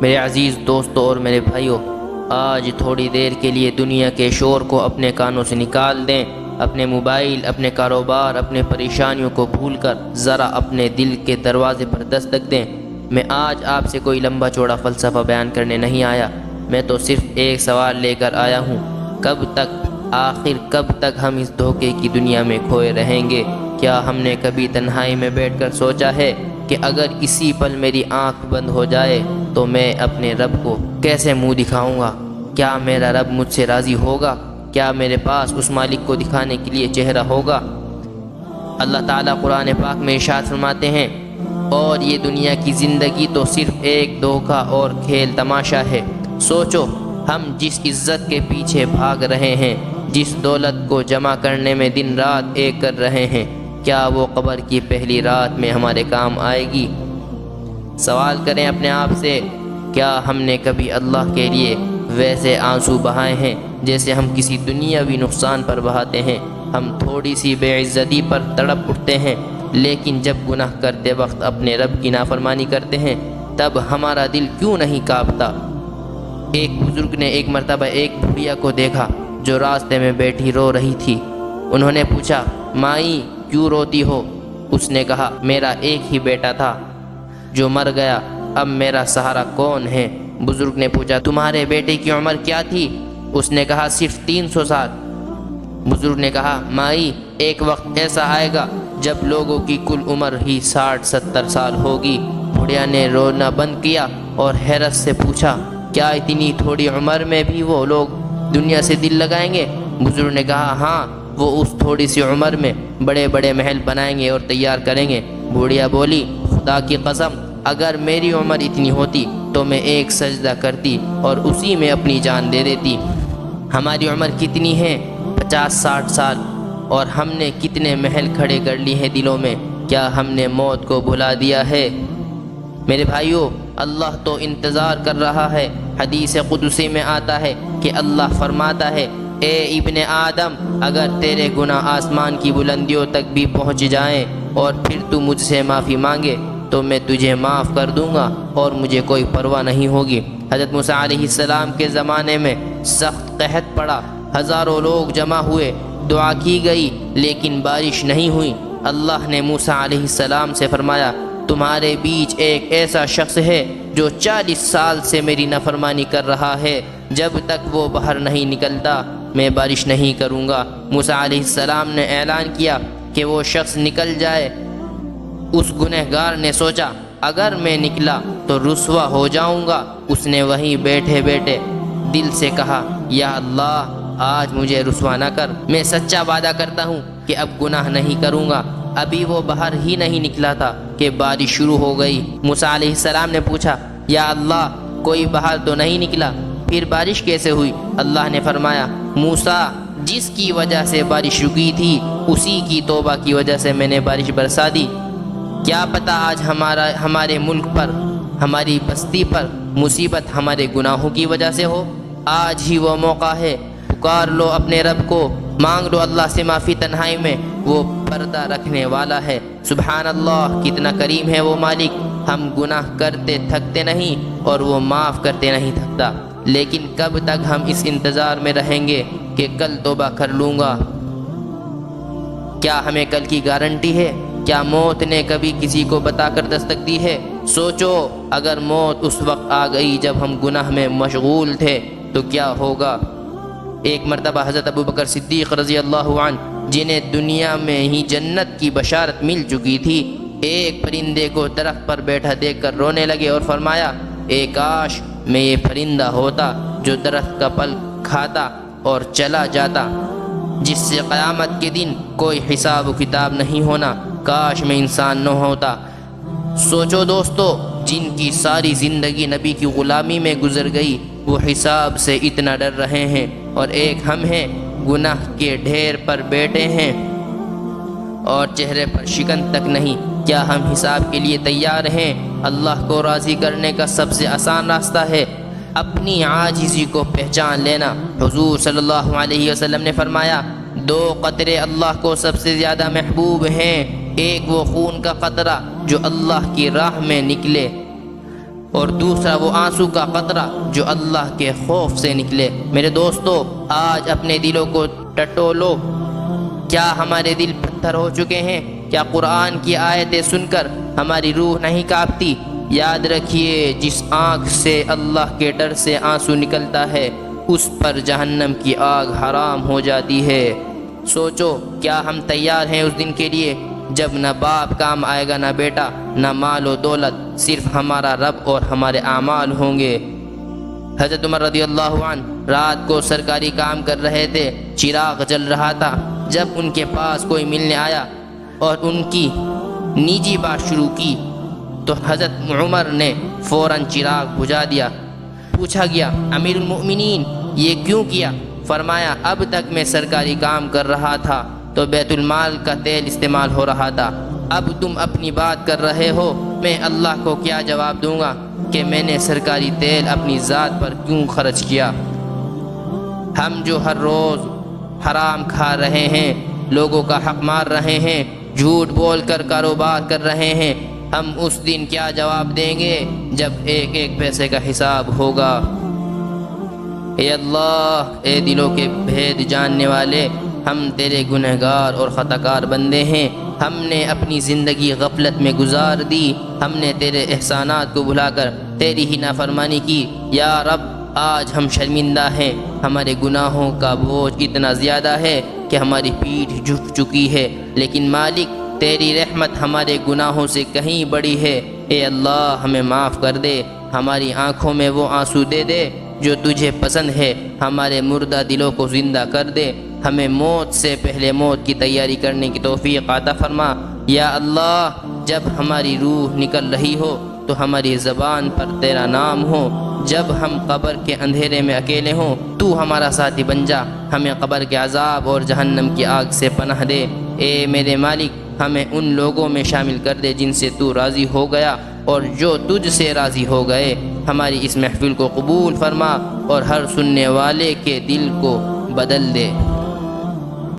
میرے عزیز دوستوں اور میرے بھائیوں، آج تھوڑی دیر کے لیے دنیا کے شور کو اپنے کانوں سے نکال دیں، اپنے موبائل، اپنے کاروبار، اپنے پریشانیوں کو بھول کر ذرا اپنے دل کے دروازے پر دستک دیں۔ میں آج آپ سے کوئی لمبا چوڑا فلسفہ بیان کرنے نہیں آیا، میں تو صرف ایک سوال لے کر آیا ہوں۔ کب تک، آخر کب تک ہم اس دھوکے کی دنیا میں کھوئے رہیں گے؟ کیا ہم نے کبھی تنہائی میں بیٹھ کر سوچا ہے کہ اگر اسی پل میری آنکھ بند ہو جائے تو میں اپنے رب کو کیسے منہ دکھاؤں گا؟ کیا میرا رب مجھ سے راضی ہوگا؟ کیا میرے پاس اس مالک کو دکھانے کے لیے چہرہ ہوگا؟ اللہ تعالیٰ قرآن پاک میں ارشاد فرماتے ہیں، اور یہ دنیا کی زندگی تو صرف ایک دھوکہ اور کھیل تماشا ہے۔ سوچو، ہم جس عزت کے پیچھے بھاگ رہے ہیں، جس دولت کو جمع کرنے میں دن رات ایک کر رہے ہیں، کیا وہ قبر کی پہلی رات میں ہمارے کام آئے گی؟ سوال کریں اپنے آپ سے، کیا ہم نے کبھی اللہ کے لیے ویسے آنسو بہائے ہیں جیسے ہم کسی دنیاوی نقصان پر بہاتے ہیں؟ ہم تھوڑی سی بے عزتی پر تڑپ اٹھتے ہیں، لیکن جب گناہ کرتے وقت اپنے رب کی نافرمانی کرتے ہیں تب ہمارا دل کیوں نہیں کانپتا؟ ایک بزرگ نے ایک مرتبہ ایک بڑھیا کو دیکھا جو راستے میں بیٹھی رو رہی تھی۔ انہوں نے پوچھا، مائی کیوں روتی ہو؟ اس نے کہا، میرا ایک ہی بیٹا تھا جو مر گیا، اب میرا سہارا کون ہے؟ بزرگ نے پوچھا، تمہارے بیٹے کی عمر کیا تھی؟ اس نے کہا، صرف 300 سال۔ بزرگ نے کہا، مائی ایک وقت ایسا آئے گا جب لوگوں کی کل عمر ہی 60-70 سال ہوگی۔ بڑھیا نے رونا بند کیا اور حیرت سے پوچھا، کیا اتنی تھوڑی عمر میں بھی وہ لوگ دنیا سے دل لگائیں گے؟ بزرگ نے کہا، ہاں، وہ اس تھوڑی سی عمر میں بڑے بڑے محل بنائیں گے اور تیار کریں گے۔ بڑھیا بولی، خدا کی قسم، اگر میری عمر اتنی ہوتی تو میں ایک سجدہ کرتی اور اسی میں اپنی جان دے دیتی۔ ہماری عمر کتنی ہے؟ 50-60 سال، اور ہم نے کتنے محل کھڑے کر لیے ہیں دلوں میں؟ کیا ہم نے موت کو بھلا دیا ہے؟ میرے بھائیوں، اللہ تو انتظار کر رہا ہے۔ حدیث قدسی میں آتا ہے کہ اللہ فرماتا ہے، اے ابن آدم، اگر تیرے گناہ آسمان کی بلندیوں تک بھی پہنچ جائیں اور پھر تو مجھ سے معافی مانگے تو میں تجھے معاف کر دوں گا اور مجھے کوئی پرواہ نہیں ہوگی۔ حضرت موسیٰ علیہ السلام کے زمانے میں سخت قحط پڑا، ہزاروں لوگ جمع ہوئے، دعا کی گئی لیکن بارش نہیں ہوئی۔ اللہ نے موسیٰ علیہ السلام سے فرمایا، تمہارے بیچ ایک ایسا شخص ہے جو 40 سال سے میری نافرمانی کر رہا ہے، جب تک وہ باہر نہیں نکلتا میں بارش نہیں کروں گا۔ موسیٰ علیہ السلام نے اعلان کیا کہ وہ شخص نکل جائے۔ اس گنہگار نے سوچا، اگر میں نکلا تو رسوا ہو جاؤں گا۔ اس نے وہیں بیٹھے بیٹھے دل سے کہا، یا اللہ، آج مجھے رسوا نہ کر، میں سچا وعدہ کرتا ہوں کہ اب گناہ نہیں کروں گا۔ ابھی وہ باہر ہی نہیں نکلا تھا کہ بارش شروع ہو گئی۔ موسیٰ علیہ السلام نے پوچھا، یا اللہ، کوئی باہر تو نہیں نکلا، پھر بارش کیسے ہوئی؟ اللہ نے فرمایا، موسیٰ، جس کی وجہ سے بارش رکی تھی اسی کی توبہ کی وجہ سے میں نے بارش برسا دی۔ کیا پتہ آج ہمارے ملک پر، ہماری بستی پر مصیبت ہمارے گناہوں کی وجہ سے ہو۔ آج ہی وہ موقع ہے، پکار لو اپنے رب کو، مانگ لو اللہ سے معافی تنہائی میں، وہ پردہ رکھنے والا ہے۔ سبحان اللہ، کتنا کریم ہے وہ مالک، ہم گناہ کرتے تھکتے نہیں اور وہ معاف کرتے نہیں تھکتا۔ لیکن کب تک ہم اس انتظار میں رہیں گے کہ کل توبہ کر لوں گا؟ کیا ہمیں کل کی گارنٹی ہے؟ کیا موت نے کبھی کسی کو بتا کر دستک دی ہے؟ سوچو، اگر موت اس وقت آ گئی جب ہم گناہ میں مشغول تھے تو کیا ہوگا؟ ایک مرتبہ حضرت ابوبکر صدیق رضی اللہ عنہ، جنہیں دنیا میں ہی جنت کی بشارت مل چکی تھی، ایک پرندے کو درخت پر بیٹھا دیکھ کر رونے لگے اور فرمایا، اے کاش میں یہ پرندہ ہوتا جو درخت کا پھل کھاتا اور چلا جاتا، جس سے قیامت کے دن کوئی حساب و کتاب نہیں ہونا۔ کاش میں انسان نہ ہوتا۔ سوچو دوستو، جن کی ساری زندگی نبی کی غلامی میں گزر گئی، وہ حساب سے اتنا ڈر رہے ہیں، اور ایک ہم ہیں گناہ کے ڈھیر پر بیٹھے ہیں اور چہرے پر شکن تک نہیں۔ کیا ہم حساب کے لیے تیار ہیں؟ اللہ کو راضی کرنے کا سب سے آسان راستہ ہے اپنی عاجزی کو پہچان لینا۔ حضور صلی اللہ علیہ وسلم نے فرمایا، 2 قطرے اللہ کو سب سے زیادہ محبوب ہیں، ایک وہ خون کا قطرہ جو اللہ کی راہ میں نکلے، اور دوسرا وہ آنسو کا قطرہ جو اللہ کے خوف سے نکلے۔ میرے دوستو، آج اپنے دلوں کو ٹٹولو۔ کیا ہمارے دل پتھر ہو چکے ہیں؟ کیا قرآن کی آیتیں سن کر ہماری روح نہیں کانپتی؟ یاد رکھیے، جس آنکھ سے اللہ کے ڈر سے آنسو نکلتا ہے اس پر جہنم کی آگ حرام ہو جاتی ہے۔ سوچو، کیا ہم تیار ہیں اس دن کے لیے جب نہ باپ کام آئے گا، نہ بیٹا، نہ مال و دولت، صرف ہمارا رب اور ہمارے اعمال ہوں گے۔ حضرت عمر رضی اللہ عنہ رات کو سرکاری کام کر رہے تھے، چراغ جل رہا تھا۔ جب ان کے پاس کوئی ملنے آیا اور ان کی نجی بات شروع کی تو حضرت عمر نے فوراً چراغ بجھا دیا۔ پوچھا گیا، امیر المؤمنین یہ کیوں کیا؟ فرمایا، اب تک میں سرکاری کام کر رہا تھا تو بیت المال کا تیل استعمال ہو رہا تھا، اب تم اپنی بات کر رہے ہو، میں اللہ کو کیا جواب دوں گا کہ میں نے سرکاری تیل اپنی ذات پر کیوں خرچ کیا؟ ہم جو ہر روز حرام کھا رہے ہیں، لوگوں کا حق مار رہے ہیں، جھوٹ بول کر کاروبار کر رہے ہیں، ہم اس دن کیا جواب دیں گے جب ایک ایک پیسے کا حساب ہوگا؟ اے اللہ، اے دلوں کے بھید جاننے والے، ہم تیرے گنہگار اور خطاکار بندے ہیں۔ ہم نے اپنی زندگی غفلت میں گزار دی، ہم نے تیرے احسانات کو بھلا کر تیری ہی نافرمانی کی۔ یا رب، آج ہم شرمندہ ہیں، ہمارے گناہوں کا بوجھ اتنا زیادہ ہے کہ ہماری پیٹھ جھک چکی ہے، لیکن مالک، تیری رحمت ہمارے گناہوں سے کہیں بڑی ہے۔ اے اللہ، ہمیں معاف کر دے، ہماری آنکھوں میں وہ آنسو دے دے جو تجھے پسند ہے، ہمارے مردہ دلوں کو زندہ کر دے، ہمیں موت سے پہلے موت کی تیاری کرنے کی توفیق عطا فرما۔ یا اللہ، جب ہماری روح نکل رہی ہو تو ہماری زبان پر تیرا نام ہو، جب ہم قبر کے اندھیرے میں اکیلے ہوں تو ہمارا ساتھی بن جا، ہمیں قبر کے عذاب اور جہنم کی آگ سے پناہ دے۔ اے میرے مالک، ہمیں ان لوگوں میں شامل کر دے جن سے تو راضی ہو گیا اور جو تجھ سے راضی ہو گئے۔ ہماری اس محفل کو قبول فرما اور ہر سننے والے کے دل کو بدل دے۔